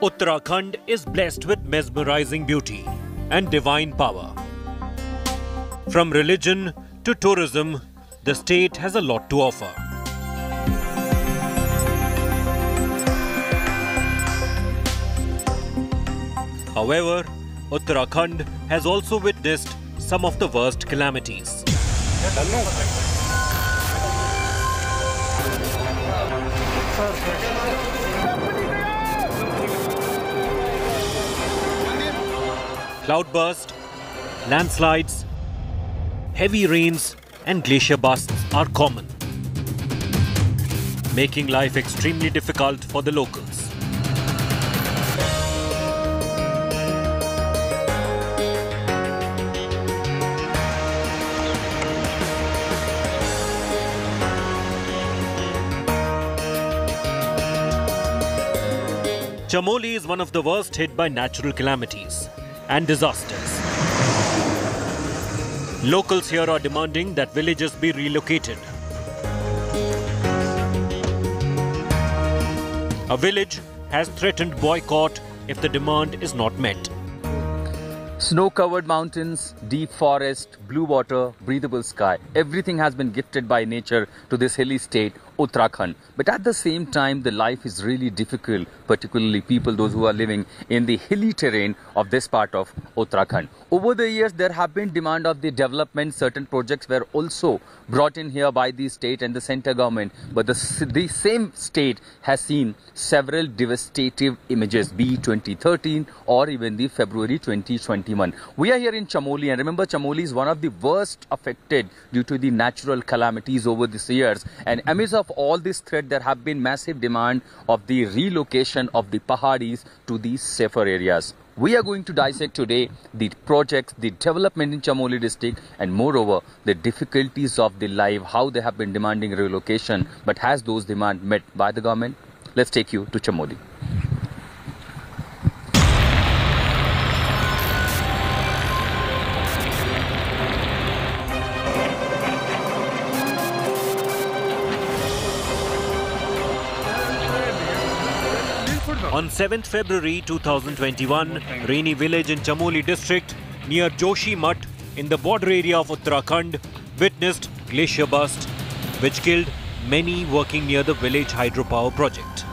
Uttarakhand is blessed with mesmerizing beauty and divine power. From religion to tourism, the state has a lot to offer. However, Uttarakhand has also witnessed some of the worst calamities. Cloudburst, landslides, heavy rains and glacier bursts are common, making life extremely difficult for the locals. Chamoli is one of the worst hit by natural calamities and disasters. Locals here are demanding that villages be relocated. A village has threatened boycott if the demand is not met. Snow-covered mountains, deep forest, blue water, breathable sky. Everything has been gifted by nature to this hilly state, Uttarakhand. But at the same time, the life is really difficult, particularly people, those who are living in the hilly terrain of this part of Uttarakhand. Over the years, there have been demand of the development. Certain projects were also brought in here by the state and the center government. But the same state has seen several devastating images, be it 2013 or even the February 2021. We are here in Chamoli, and remember, Chamoli is one of the worst affected due to the natural calamities over these years. And amidst of all this threat, there have been massive demand of the relocation of the Pahadis to these safer areas. We are going to dissect today the projects, the development in Chamoli district, and moreover, the difficulties of the life, how they have been demanding relocation, but has those demands met by the government? Let's take you to Chamoli. On 7th February 2021, rainy village in Chamoli district near Joshi Math in the border area of Uttarakhand witnessed glacier burst, which killed many working near the village hydropower project.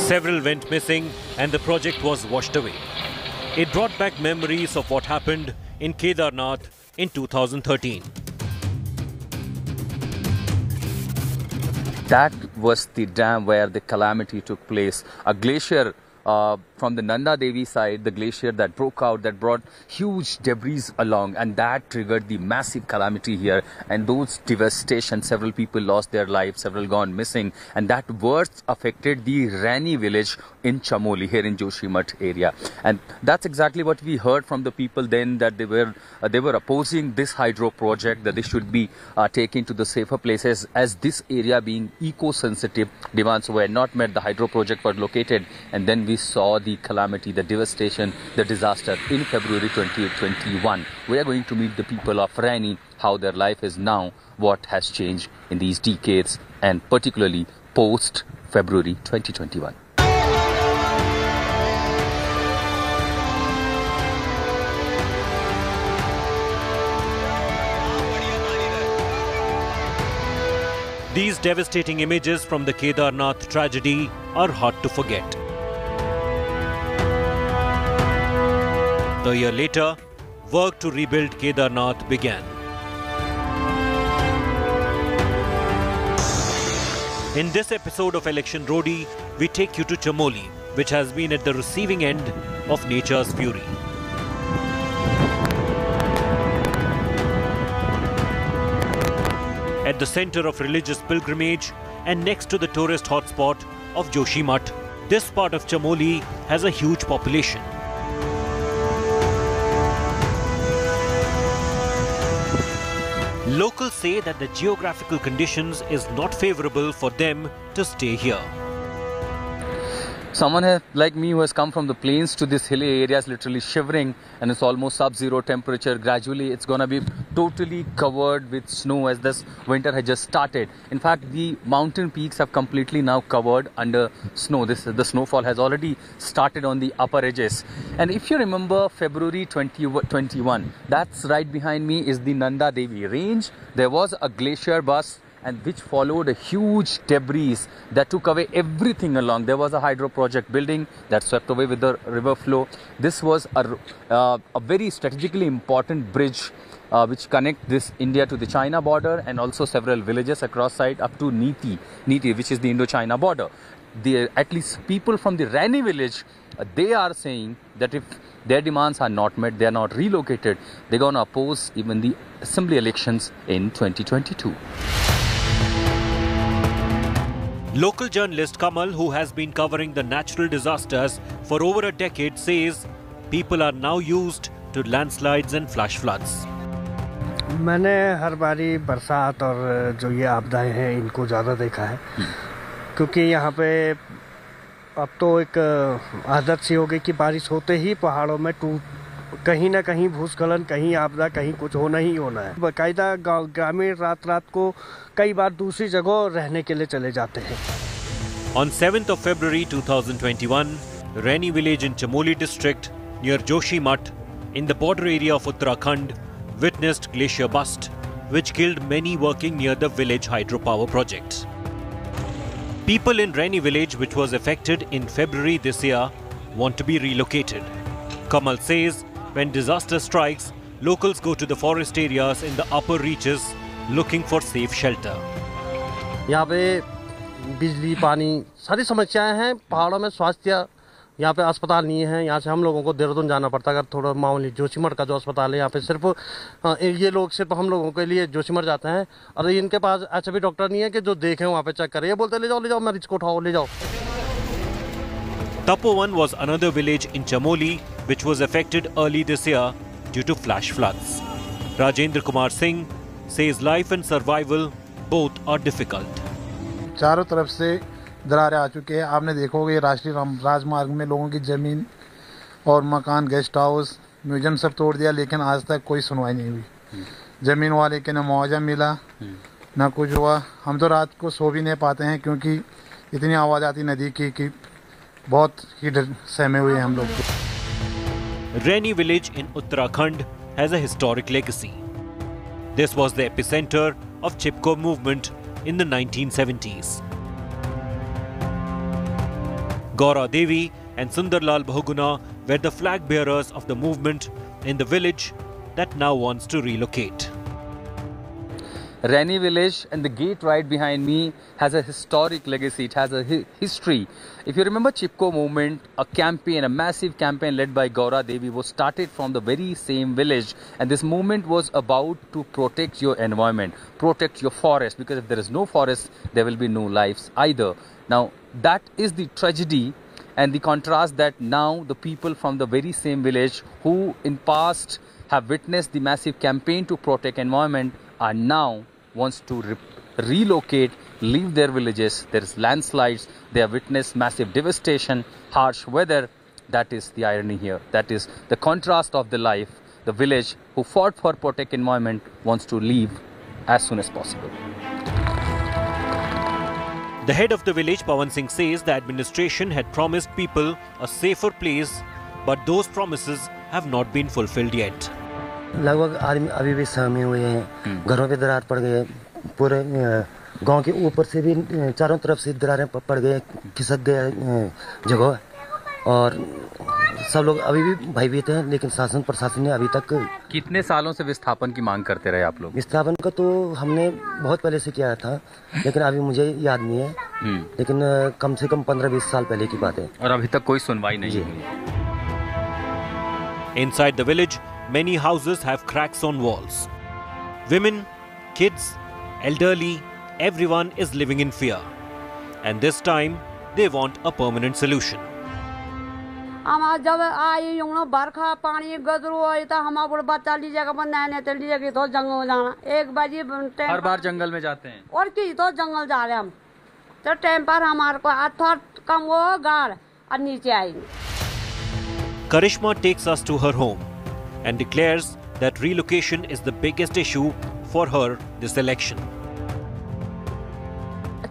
Several went missing and the project was washed away. It brought back memories of what happened in Kedarnath in 2013. That was the dam where the calamity took place. A glacier from the Nanda Devi side, the glacier that broke out, that brought huge debris along, and that triggered the massive calamity here. And those devastation, several people lost their lives, several gone missing, and that worst affected the Rani village in Chamoli here in Joshi Math area. And that's exactly what we heard from the people then, that they were opposing this hydro project, that they should be taken to the safer places, as this area being eco-sensitive, demands were not met. The hydro project was located, and then we saw the calamity, the devastation, the disaster in February 2021. We are going to meet the people of Rani, how their life is now, what has changed in these decades, and particularly post February 2021. These devastating images from the Kedarnath tragedy are hard to forget. A year later, work to rebuild Kedarnath began. In this episode of Election Roadie, we take you to Chamoli, which has been at the receiving end of nature's fury. At the center of religious pilgrimage and next to the tourist hotspot of Joshi Math, this part of Chamoli has a huge population. Locals say that the geographical conditions is not favorable for them to stay here. Someone like me who has come from the plains to this hilly area is literally shivering, and it's almost sub-zero temperature. Gradually it's going to be totally covered with snow as this winter has just started. In fact, the mountain peaks have completely now covered under snow. The snowfall has already started on the upper edges. And if you remember February 2021, that's right behind me is the Nanda Devi range. There was a glacier burst, and which followed a huge debris that took away everything along. There was a hydro project building that swept away with the river flow. This was a very strategically important bridge which connect this India to the China border, and also several villages across side up to Niti, which is the Indo-China border. At least people from the Raini village, they are saying that if their demands are not met, they are not relocated, they're going to oppose even the assembly elections in 2022. Local journalist Kamal, who has been covering the natural disasters for over a decade, says people are now used to landslides and flash floods. मैंने हर बारी बरसात और जो ये आपदाएं हैं इनको ज़्यादा देखा है, क्योंकि यहाँ पे अब तो एक आदत सी हो गई कि बारिश होते ही पहाड़ों में कहीं ना कहीं भूस्खलन, कहीं आपदा, कहीं कुछ होना ही होना है। बाकायदा ग्रामीण रात को कई बार दूसरी जगह रहने के लिए चले जाते हैं। On 7th of February 2021, Raini village in Chamoli district near Joshimath in the border area of Uttarakhand witnessed glacier burst, which killed many working near the village hydropower project. People in Raini village, which was affected in February this year, want to be relocated. Kamal says when disaster strikes, locals go to the forest areas in the upper reaches looking for safe shelter. यहाँ पे बिजली, पानी, सारी समस्याएं हैं। पहाड़ों में स्वास्थ्य, यहाँ पे अस्पताल नहीं है। यहाँ से हम लोगों को देहरादून जाना पड़ता है। अगर थोड़ा मामूली जोशीमठ का जो अस्पताल है, यहाँ पे सिर्फ ये लोग सिर्फ हम लोगों के लिए जोशीमठ जाते हैं, और इनके पास ऐसा भी डॉक्टर नहीं है कि जो देखें वहाँ पे चेक करें। ये बोलते ले जाओ मरीज को उठाओ, ले जाओ। Tapovan was another village in Chamoli which was affected early this year due to flash floods. Rajendra Kumar Singh says life and survival both are difficult. चारों तरफ से दरारें आ चुके हैं। आपने देखोगे राष्ट्रीय राजमार्ग में लोगों की जमीन और मकान, गेस्ट हाउस, म्यूजियम सब तोड़ दिया, लेकिन आज तक कोई सुनवाई नहीं हुई। जमीन वाले के न मुआवजा मिला न कुछ हुआ। हम तो रात को सो भी नहीं पाते हैं, क्योंकि इतनी आवाज़ आती नदी की कि बहुत ही डर सहमे हुए हैं हम लोग। Raini village in Uttarakhand has a historic legacy. This was the epicenter of Chipko movement in the 1970s. Gaura Devi and Sundarlal Bahuguna were the flag bearers of the movement in the village that now wants to relocate. Raini village and the gate right behind me has a historic legacy. It has a history. If you remember Chipko movement, a campaign, a massive campaign led by Gaura Devi was started from the very same village, and this movement was about to protect your environment, protect your forest, because if there is no forest, there will be no lives either. Now that is the tragedy and the contrast, that now the people from the very same village who in past have witnessed the massive campaign to protect environment are now wants to relocate, leave their villages. There is landslides, they have witnessed massive devastation, harsh weather. That is the irony here. That is the contrast of the life. The village who fought for protect environment wants to leave as soon as possible. The head of the village, Pawan Singh, says the administration had promised people a safer place, but those promises have not been fulfilled yet. लगभग आदमी अभी भी सहमे हुए हैं। घरों पे दरार पड़ गए, पूरे गांव के ऊपर से भी चारों तरफ से दरारें पड़ गए, खिसक गए जगह, और सब लोग अभी भी भयभीत हैं। लेकिन शासन प्रशासन ने अभी तक। कितने सालों से विस्थापन की मांग करते रहे आप लोग? विस्थापन का तो हमने बहुत पहले से किया था, लेकिन अभी मुझे याद नहीं है, लेकिन कम से कम 15-20 साल पहले की बात है, और अभी तक कोई सुनवाई नहीं हुई। Inside the village, many houses have cracks on walls. Women, kids, elderly, everyone is living in fear. And this time, they want a permanent solution. जब आई बरखा पानी गदरू आई तो हम बच्चा लीजिएगा बनाने तो लीजिएगा तो जंगल जाना। 1 बजे हर बार जंगल में जाते हैं, और की तो जंगल जा रहे हम तो टाइम पर हमारे को थोड़ा कम हो गाड़ और नीचे आएंगे। Karishma takes us to her home and declares that relocation is the biggest issue for her this election.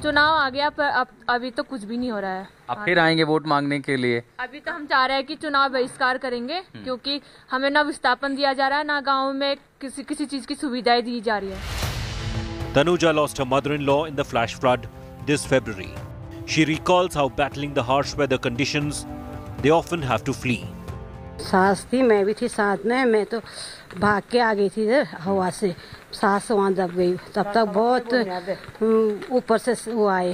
चुनाव आ गया पर अभी तो कुछ भी नहीं हो रहा है। आप फिर आएंगे वोट मांगने के लिए? अभी तो हम चाह रहे हैं कि चुनाव बहिष्कार करेंगे, क्योंकि हमें ना विस्थापन दिया जा रहा है, ना गाँव में किसी चीज की सुविधाएं दी जा रही है। Tanuja lost her mother-in-law in the flash flood this February. She recalls how battling the harsh weather conditions, they often have to flee. सास थी, मैं भी थी साथ में, मैं तो भाग के आ गई थी हवा से, सास वहाँ दब गई। तब तक बहुत ऊपर से वो आए,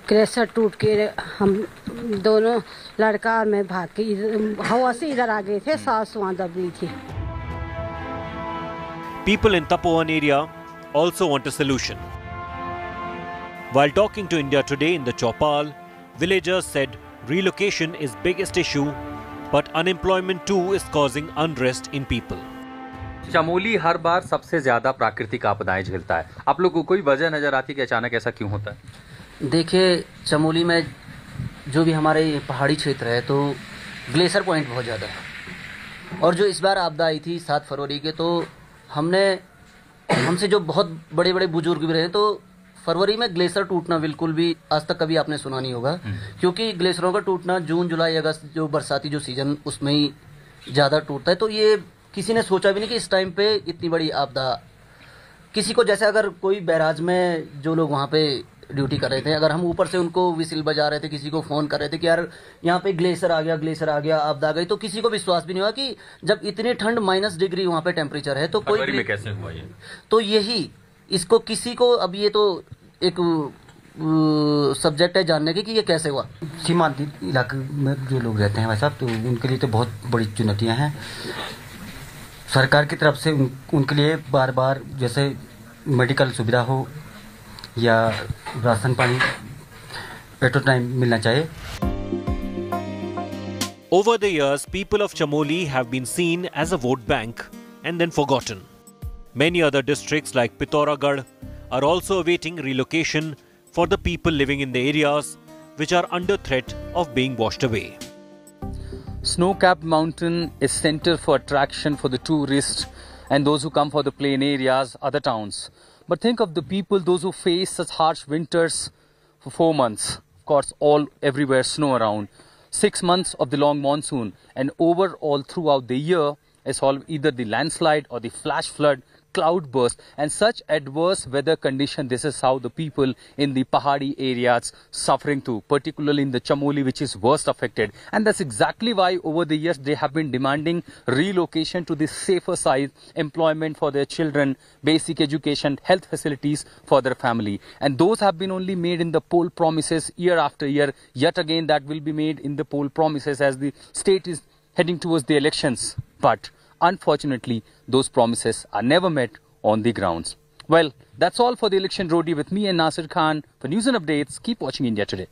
क्रेशर टूट के हम दोनों लड़का और मैं भाग के हवा से इधर आ गए थे, सास वहाँ दब गई थी। People in Tapovan area also want a solution. While talking to India Today in the Chopal, villagers said relocation is biggest issue, but unemployment too is causing unrest in people. Chamoli हर बार सबसे ज्यादा प्राकृतिक आपदाएं झेलता है। आप लोगों को कोई वजह नजर आती है कि अचानक ऐसा क्यों होता है? देखिए, चमोली में जो भी हमारे पहाड़ी क्षेत्र है तो ग्लेशियर पॉइंट बहुत ज़्यादा है, और जो इस बार आपदा आई थी 7 फरवरी के, तो हमसे जो बहुत बड़े बड़े बुजुर्ग भी रहे, तो फरवरी में ग्लेशियर टूटना बिल्कुल भी आज तक कभी आपने सुना नहीं होगा, क्योंकि ग्लेशियरों का टूटना जून जुलाई अगस्त जो बरसाती जो सीजन उसमें ही ज़्यादा टूटता है। तो ये किसी ने सोचा भी नहीं कि इस टाइम पे इतनी बड़ी आपदा किसी को, जैसे अगर कोई बैराज में जो लोग वहाँ पे ड्यूटी कर रहे थे, अगर हम ऊपर से उनको विसिल बजा रहे थे, किसी को फ़ोन कर रहे थे कि यार यहाँ पे ग्लेशियर आ गया, आपदा आ गई, तो किसी को विश्वास भी नहीं हुआ कि जब इतनी ठंड -डिग्री वहाँ पे टेम्परेचर है तो कोई में कैसे हुआ ये? तो यही इसको किसी को, अब ये तो एक सब्जेक्ट है जानने की कि ये कैसे हुआ। सीमांत इलाके में जो लोग रहते हैं भाई साहब, तो उनके लिए तो बहुत बड़ी चुनौतियाँ हैं। सरकार की तरफ से उनके लिए बार बार जैसे मेडिकल सुविधा हो या राशन पानी पेट्रोल टाइम मिलना चाहिए। Over the years, people of Chamoli have been seen as a vote bank and then forgotten. Many other districts like Pithoragarh are also awaiting relocation for the people living in the areas which are under threat of being washed away. Snow-capped mountain is center for attraction for the tourists and those who come for the plain areas, other towns. But think of the people, those who face such harsh winters for 4 months. Of course, everywhere snow around. 6 months of the long monsoon, and overall throughout the year is all either the landslide or the flash flood, cloud burst, and such adverse weather condition. This is how the people in the Pahadi areas suffering too, particularly in the Chamoli, which is worst affected. And that's exactly why over the years they have been demanding relocation to the safer side, employment for their children, basic education, health facilities for their family. And those have been only made in the poll promises year after year. Yet again that will be made in the poll promises as the state is heading towards the elections. But unfortunately, those promises are never met on the grounds. Well, that's all for the election roadie with me and Nasir Khan. For news and updates, keep watching India Today.